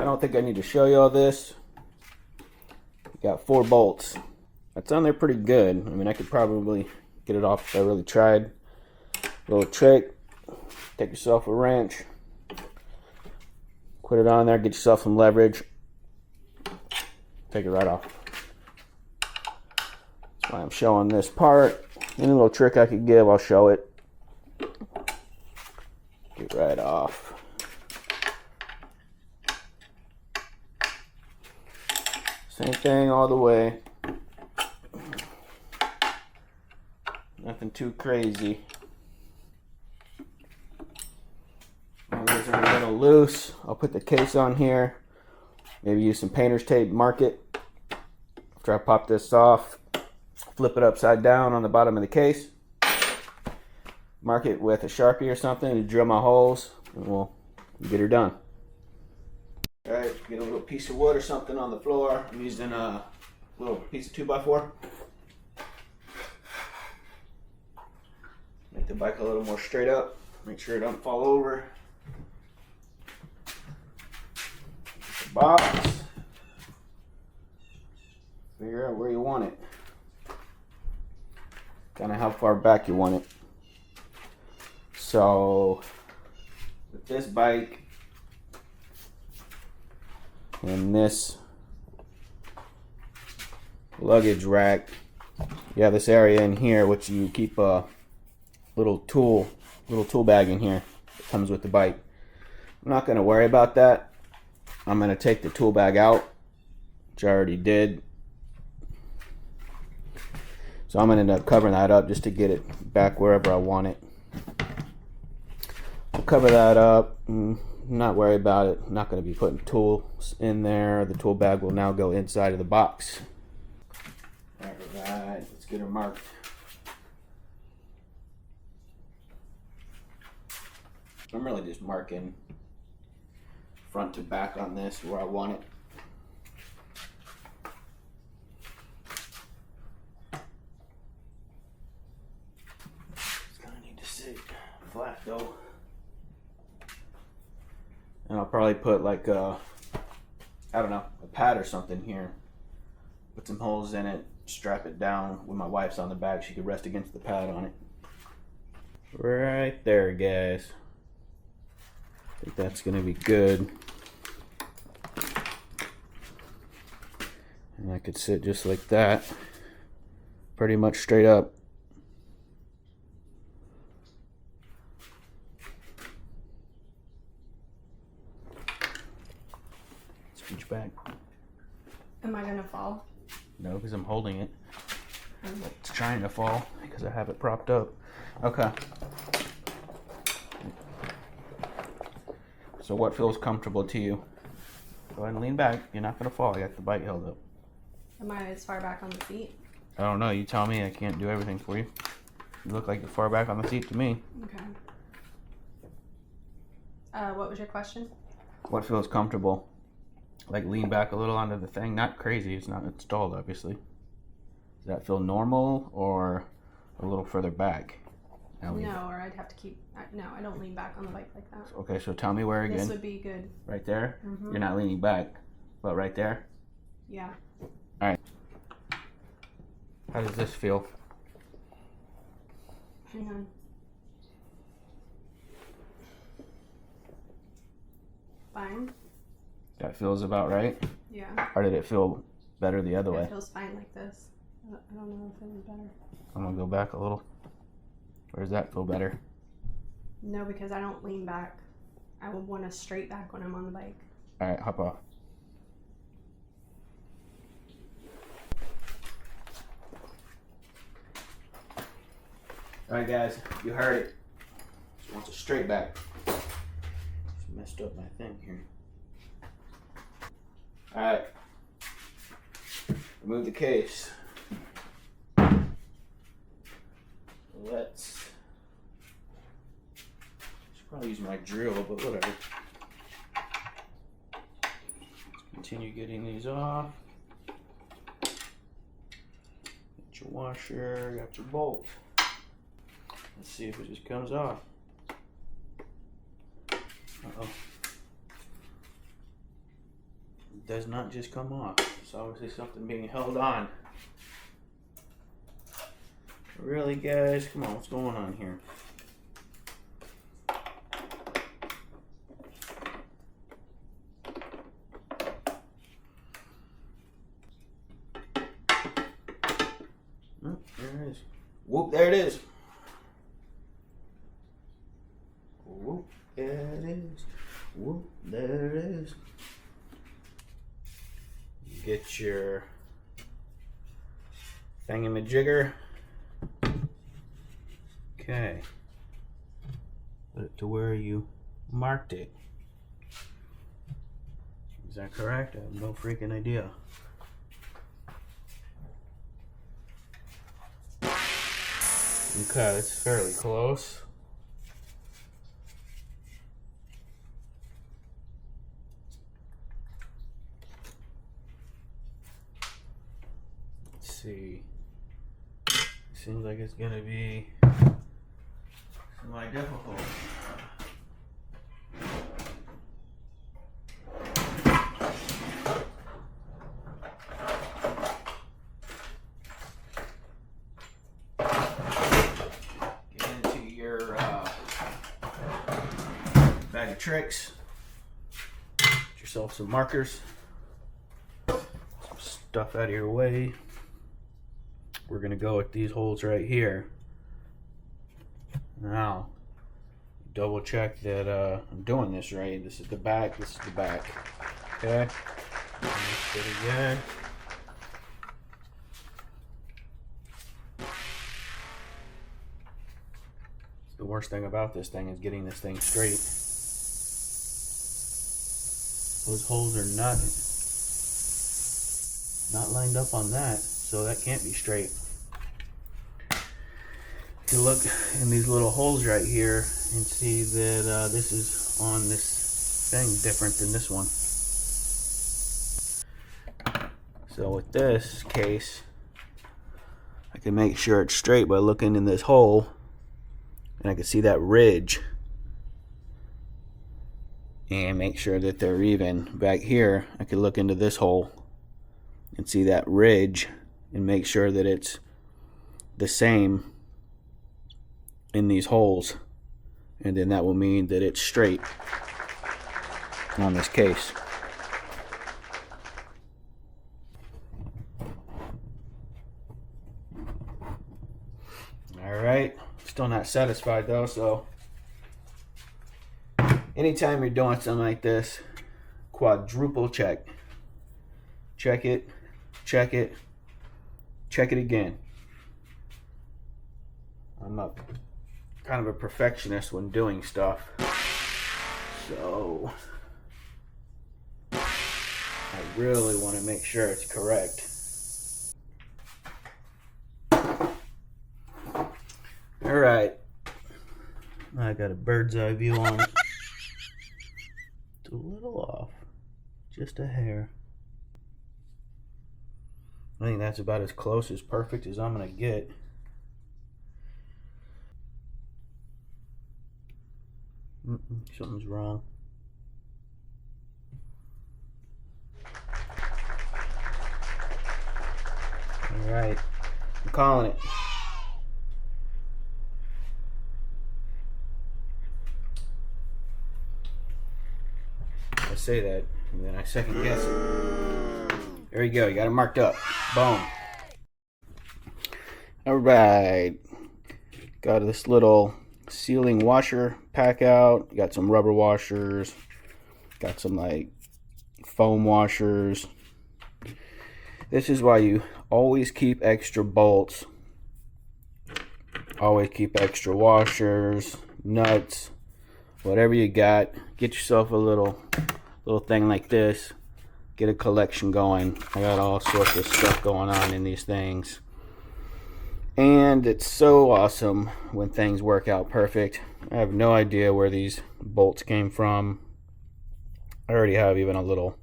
I don't think I need to show you all this. Got 4 bolts. That's on there pretty good. I mean, I could probably get it off if I really tried. Little trick, take yourself a wrench, put it on there, get yourself some leverage, take it right off. That's why I'm showing this part. Any little trick I could give, I'll show it. Get right off. Same thing all the way. Nothing too crazy. These are a little loose. I'll put the case on here. Maybe use some painter's tape, mark it. After I pop this off, flip it upside down on the bottom of the case. Mark it with a Sharpie or something and drill my holes, and we'll get her done. Alright, get a little piece of wood or something on the floor. I'm using a little piece of 2x4. Make the bike a little more straight up. Make sure it doesn't fall over. The box. Figure out where you want it. Kind of how far back you want it. So, with this bike and this luggage rack, you have this area in here which you keep a little tool bag in here that comes with the bike. I'm not going to worry about that. I'm going to take the tool bag out, which I already did. So I'm going to end up covering that up just to get it back wherever I want it. I'll cover that up. Not worry about it. I'm not going to be putting tools in there. The tool bag will now go inside of the box. Alright, let's get her marked. I'm really just marking front to back on this where I want it. It's gonna need to sit flat though. And I'll probably put like a, I don't know, a pad or something here. Put some holes in it, strap it down. When my wife's on the back, she could rest against the pad on it. Right there, guys. I think that's going to be good. And I could sit just like that. Pretty much straight up. Scooch back. Am I going to fall? No, because I'm holding it. It's trying to fall because I have it propped up. Okay. So what feels comfortable to you? Go ahead and lean back. You're not going to fall. You got the bike held up. Am I as far back on the seat? I don't know. You tell me. I can't do everything for you. You look like you're far back on the seat to me. Okay. What was your question? What feels comfortable? Like lean back a little onto the thing. Not crazy. It's not installed, obviously. Does that feel normal or a little further back? No, or I'd have to keep... No, I don't lean back on the bike like that. Okay, so tell me where again. This would be good. Right there? Mm-hmm. You're not leaning back, but right there? Yeah. Alright. How does this feel? Hang on. Fine. That feels about right? Yeah. Or did it feel better the other way? It feels fine like this. I don't know if it was better. I'm gonna go back a little. Or does that feel better? No, because I don't lean back. I would want to straight back when I'm on the bike. Alright, hop off. Alright guys, you heard it. She wants a straight back. Just messed up my thing here. Alright. Remove the case. Let's... should probably use my drill, but whatever. Let's continue getting these off. Got your washer, got your bolt. Let's see if it just comes off. Uh-oh. It does not just come off. It's obviously something being held on. Really, guys? Come on, what's going on here? Oh, there it is. Whoop, there it is. Whoop, there it is. Whoop, there it is. Get your thingamajigger. Okay. Put it to where you marked it. Is that correct? I have no freaking idea. Okay, that's fairly close. Let's see. Seems like it's gonna be semi-difficult. Get into your bag of tricks. Get yourself some markers. Some stuff out of your way. We're gonna go with these holes right here. Now, double check that I'm doing this right. This is the back, this is the back. Okay? Mix it again. The worst thing about this thing is getting this thing straight. Those holes are not lined up on that, so that can't be straight. You look in these little holes right here and see that this is on this thing different than this one. So with this case, I can make sure it's straight by looking in this hole, and I can see that ridge and make sure that they're even. Back here, I can look into this hole and see that ridge and make sure that it's the same in these holes, and then that will mean that it's straight on this case. Alright, still not satisfied though, so anytime you're doing something like this, quadruple check. Check it, check it, check it again. I'm up kind of a perfectionist when doing stuff, so I really want to make sure it's correct. Alright, I got a bird's eye view on it. It's a little off, just a hair. I think that's about as close as perfect as I'm gonna get. Something's wrong. Alright, I'm calling it. I say that, and then I second guess it. There you go, you got it marked up. Boom. Alright, got this little sealing washer pack out. Got some rubber washers, got some like foam washers. This is why you always keep extra bolts, always keep extra washers, nuts, whatever you got. Get yourself a little thing like this, get a collection going. I got all sorts of stuff going on in these things, and it's so awesome when things work out perfect. I have no idea where these bolts came from. I already have even a little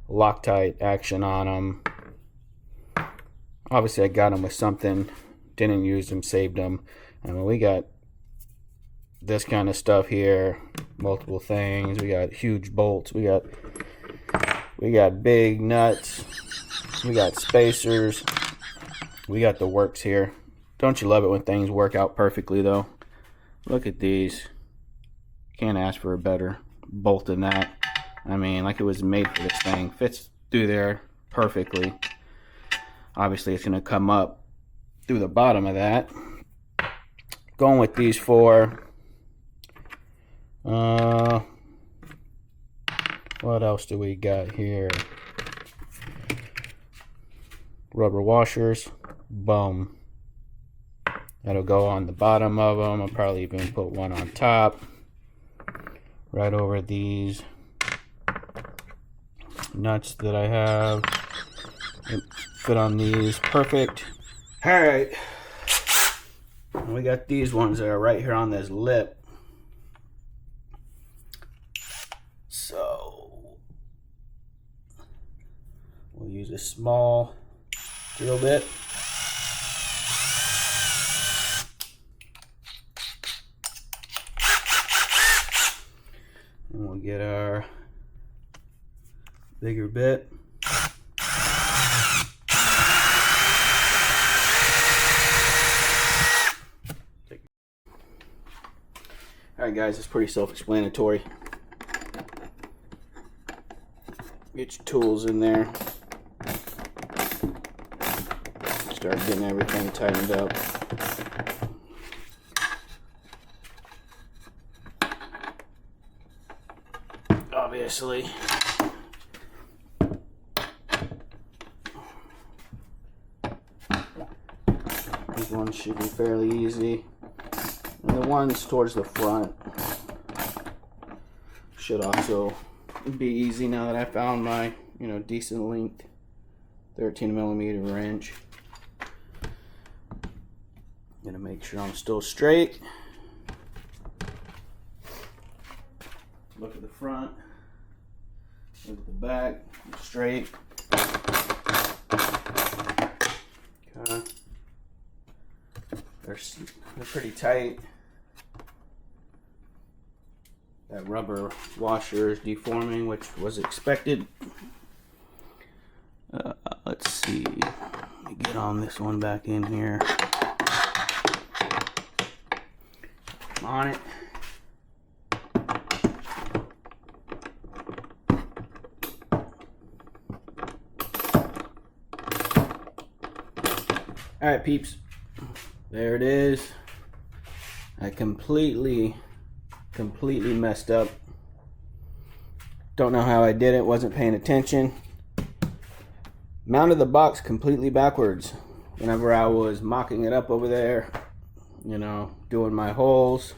Loctite action on them. Obviously I got them with something, didn't use them, saved them. I mean, we got this kind of stuff here, multiple things. We got huge bolts. We got We got big nuts. We got spacers. We got the works here. Don't you love it when things work out perfectly though? Look at these. Can't ask for a better bolt than that. I mean, like it was made for this thing. Fits through there perfectly. Obviously it's gonna come up through the bottom of that. Going with these four. What else do we got here? Rubber washers. Boom. That'll go on the bottom of them. I'll probably even put one on top. Right over these nuts that I have. Fit on these. Perfect. Alright. We got these ones that are right here on this lip. So we'll use a small drill bit. And we'll get our bigger bit. Alright guys, it's pretty self-explanatory. Get your tools in there. Start getting everything tightened up. Obviously. These ones should be fairly easy. And the ones towards the front should also be easy now that I found my, decent length 13mm wrench. Gonna make sure I'm still straight. Look at the front. Look at the back. Straight. Okay. They're pretty tight. That rubber washer is deforming, which was expected. Let's see. Let me get on this one back in here. On it. Alright peeps, there it is. I completely messed up. Don't know how I did it, wasn't paying attention. Mounted the box completely backwards whenever I was mocking it up over there, doing my holes.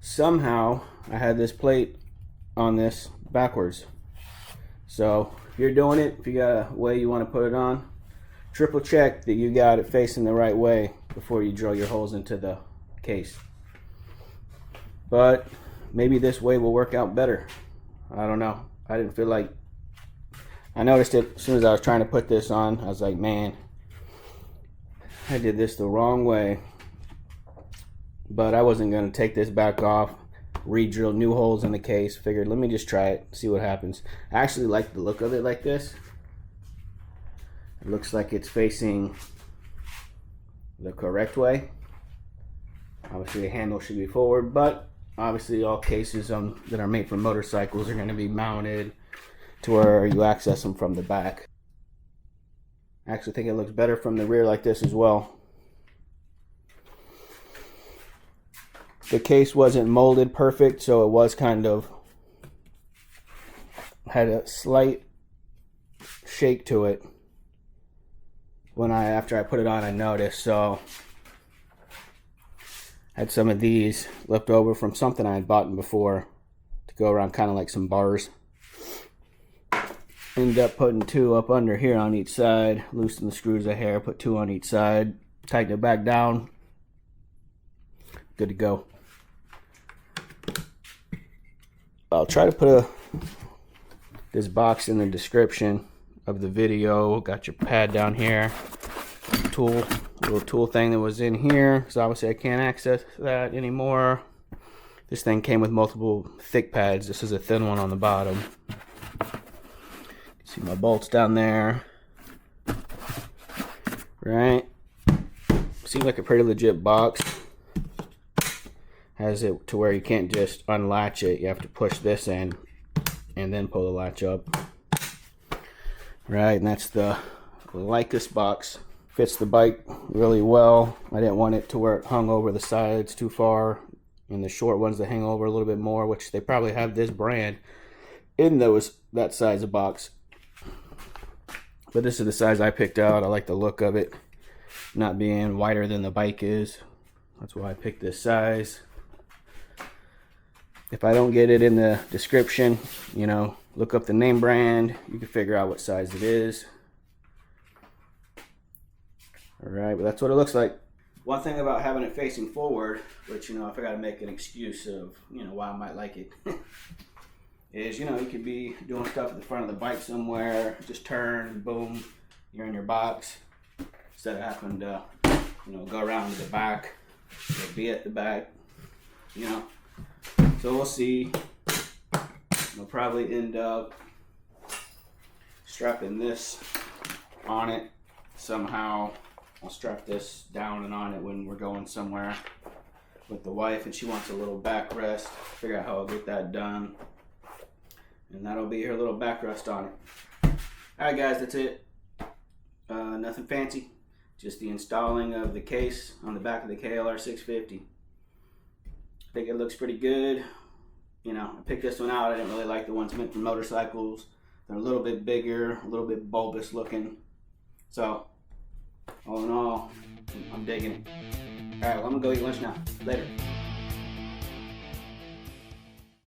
Somehow I had this plate on this backwards. So if you're doing it, if you got a way you want to put it on, triple check that you got it facing the right way before you drill your holes into the case. But maybe this way will work out better. I don't know. I didn't feel like, I noticed it as soon as I was trying to put this on. I was like, man, I did this the wrong way. But I wasn't going to take this back off, re-drill new holes in the case. Figured, let me just try it, see what happens. I actually like the look of it like this. It looks like it's facing the correct way. Obviously the handle should be forward, but obviously all cases that are made for motorcycles are going to be mounted to where you access them from the back. I actually think it looks better from the rear like this as well. The case wasn't molded perfect, so it was kind of had a slight shake to it. After I put it on, I noticed. So I had some of these left over from something I had bought before to go around, kind of like some bars. Ended up putting two up under here on each side, loosen the screws a hair, put two on each side, tighten it back down. Good to go. I'll try to put this box in the description of the video. Got your pad down here, little tool thing that was in here, because obviously I can't access that anymore. This thing came with multiple thick pads. This is a thin one on the bottom. See my bolts down there. Right? Seems like a pretty legit box. Has it to where you can't just unlatch it. You have to push this in and then pull the latch up. Right, and that's the Lykus box. Fits the bike really well. I didn't want it to where it hung over the sides too far. And the short ones that hang over a little bit more, which they probably have this brand in that size of box. But this is the size I picked out. I like the look of it not being wider than the bike is. That's why I picked this size. If I don't get it in the description, you know, look up the name brand. You can figure out what size it is. Alright, but that's what it looks like. One thing about having it facing forward, which, you know, if I got to make an excuse of, you know, why I might like it, is, you know, you could be doing stuff at the front of the bike somewhere, just turn, boom, you're in your box, instead of having to, you know, go around to the back, or be at the back, you know. So we'll see. We'll probably end up strapping this on it somehow. I'll strap this down and on it when we're going somewhere with the wife, and she wants a little backrest. Figure out how I'll get that done. And that'll be her little backrest on it. Alright guys, that's it. Nothing fancy. Just the installing of the case on the back of the KLR650. I think it looks pretty good. You know, I picked this one out. I didn't really like the ones meant for motorcycles. They're a little bit bigger, a little bit bulbous looking. So, all in all, I'm digging it. Alright, well, I'm gonna go eat lunch now. Later.